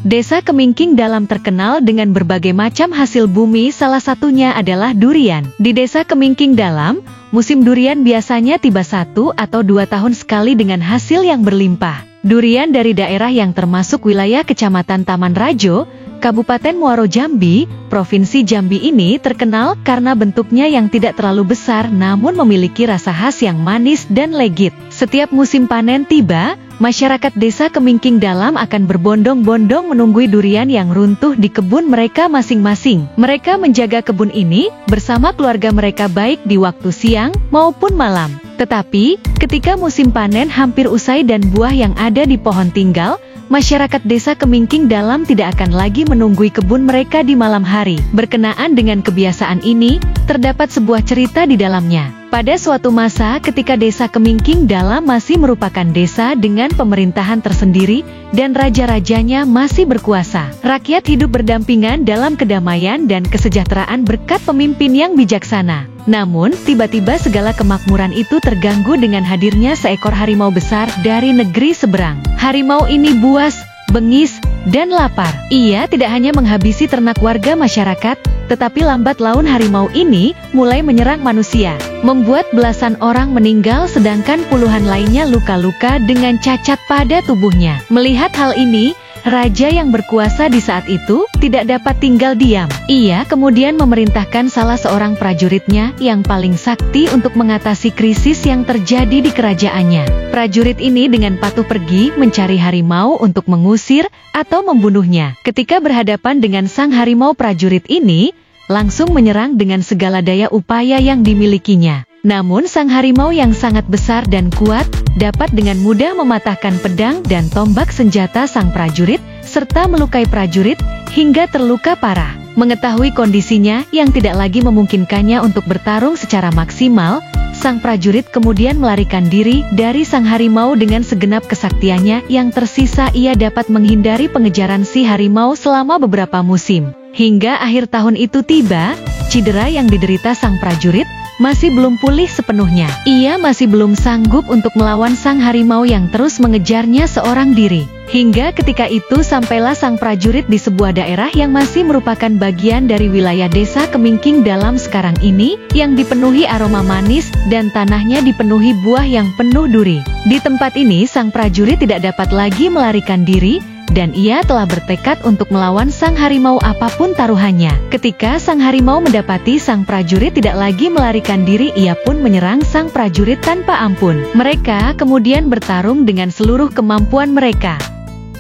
Desa Kemingking Dalam terkenal dengan berbagai macam hasil bumi, salah satunya adalah durian. Di Desa Kemingking Dalam, musim durian biasanya tiba 1 atau 2 tahun sekali dengan hasil yang berlimpah. Durian dari daerah yang termasuk wilayah Kecamatan Taman Rajo, Kabupaten Muaro Jambi, Provinsi Jambi ini terkenal karena bentuknya yang tidak terlalu besar namun memiliki rasa khas yang manis dan legit. Setiap musim panen tiba, masyarakat Desa Kemingking Dalam akan berbondong-bondong menunggui durian yang runtuh di kebun mereka masing-masing. Mereka menjaga kebun ini bersama keluarga mereka baik di waktu siang maupun malam. Tetapi, ketika musim panen hampir usai dan buah yang ada di pohon tinggal, masyarakat Desa Kemingking Dalam tidak akan lagi menunggui kebun mereka di malam hari. Berkenaan dengan kebiasaan ini, terdapat sebuah cerita di dalamnya. Pada suatu masa ketika Desa Kemingking Dalam masih merupakan desa dengan pemerintahan tersendiri dan raja-rajanya masih berkuasa. Rakyat hidup berdampingan dalam kedamaian dan kesejahteraan berkat pemimpin yang bijaksana. Namun, tiba-tiba segala kemakmuran itu terganggu dengan hadirnya seekor harimau besar dari negeri seberang. Harimau ini buas, bengis, dan lapar. Ia tidak hanya menghabisi ternak warga masyarakat, tetapi lambat laun harimau ini mulai menyerang manusia, membuat belasan orang meninggal sedangkan puluhan lainnya luka-luka dengan cacat pada tubuhnya. Melihat hal ini, raja yang berkuasa di saat itu tidak dapat tinggal diam. Ia kemudian memerintahkan salah seorang prajuritnya yang paling sakti untuk mengatasi krisis yang terjadi di kerajaannya. Prajurit ini dengan patuh pergi mencari harimau untuk mengusir atau membunuhnya. Ketika berhadapan dengan sang harimau, prajurit ini langsung menyerang dengan segala daya upaya yang dimilikinya. Namun sang harimau yang sangat besar dan kuat dapat dengan mudah mematahkan pedang dan tombak senjata sang prajurit serta melukai prajurit hingga terluka parah. Mengetahui kondisinya yang tidak lagi memungkinkannya untuk bertarung secara maksimal, sang prajurit kemudian melarikan diri dari sang harimau. Dengan segenap kesaktiannya yang tersisa, ia dapat menghindari pengejaran si harimau selama beberapa musim. Hingga akhir tahun itu tiba, cedera yang diderita sang prajurit masih belum pulih sepenuhnya. Ia masih belum sanggup untuk melawan sang harimau yang terus mengejarnya seorang diri. Hingga ketika itu sampailah sang prajurit di sebuah daerah yang masih merupakan bagian dari wilayah Desa Kemingking Dalam sekarang ini, yang dipenuhi aroma manis dan tanahnya dipenuhi buah yang penuh duri. Di tempat ini sang prajurit tidak dapat lagi melarikan diri, dan ia telah bertekad untuk melawan sang harimau apapun taruhannya. Ketika sang harimau mendapati sang prajurit tidak lagi melarikan diri, ia pun menyerang sang prajurit tanpa ampun. Mereka kemudian bertarung dengan seluruh kemampuan mereka.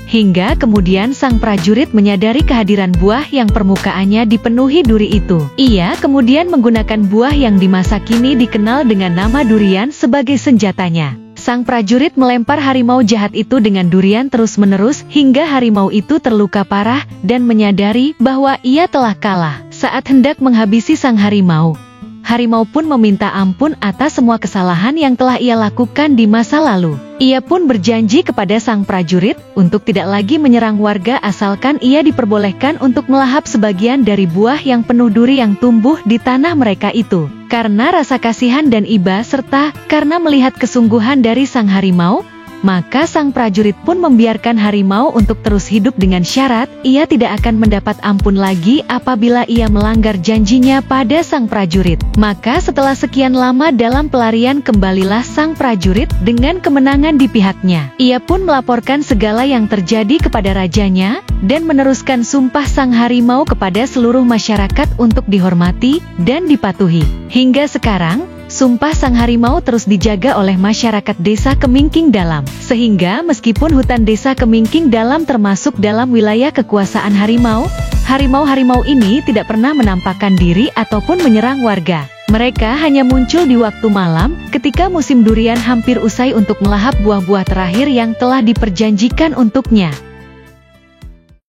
Hingga kemudian sang prajurit menyadari kehadiran buah yang permukaannya dipenuhi duri itu. Ia kemudian menggunakan buah yang di masa kini dikenal dengan nama durian sebagai senjatanya. Sang prajurit melempar harimau jahat itu dengan durian terus-menerus hingga harimau itu terluka parah dan menyadari bahwa ia telah kalah. Saat hendak menghabisi sang harimau, harimau pun meminta ampun atas semua kesalahan yang telah ia lakukan di masa lalu. Ia pun berjanji kepada sang prajurit untuk tidak lagi menyerang warga asalkan ia diperbolehkan untuk melahap sebagian dari buah yang penuh duri yang tumbuh di tanah mereka itu. Karena rasa kasihan dan iba serta karena melihat kesungguhan dari sang harimau, maka sang prajurit pun membiarkan harimau untuk terus hidup dengan syarat ia tidak akan mendapat ampun lagi apabila ia melanggar janjinya pada sang prajurit. Maka setelah sekian lama dalam pelarian, kembalilah sang prajurit dengan kemenangan di pihaknya. Ia pun melaporkan segala yang terjadi kepada rajanya dan meneruskan sumpah sang harimau kepada seluruh masyarakat untuk dihormati dan dipatuhi. Hingga sekarang, sumpah sang harimau terus dijaga oleh masyarakat Desa Kemingking Dalam. Sehingga meskipun hutan Desa Kemingking Dalam termasuk dalam wilayah kekuasaan harimau, harimau-harimau ini tidak pernah menampakkan diri ataupun menyerang warga. Mereka hanya muncul di waktu malam ketika musim durian hampir usai untuk melahap buah-buah terakhir yang telah diperjanjikan untuknya.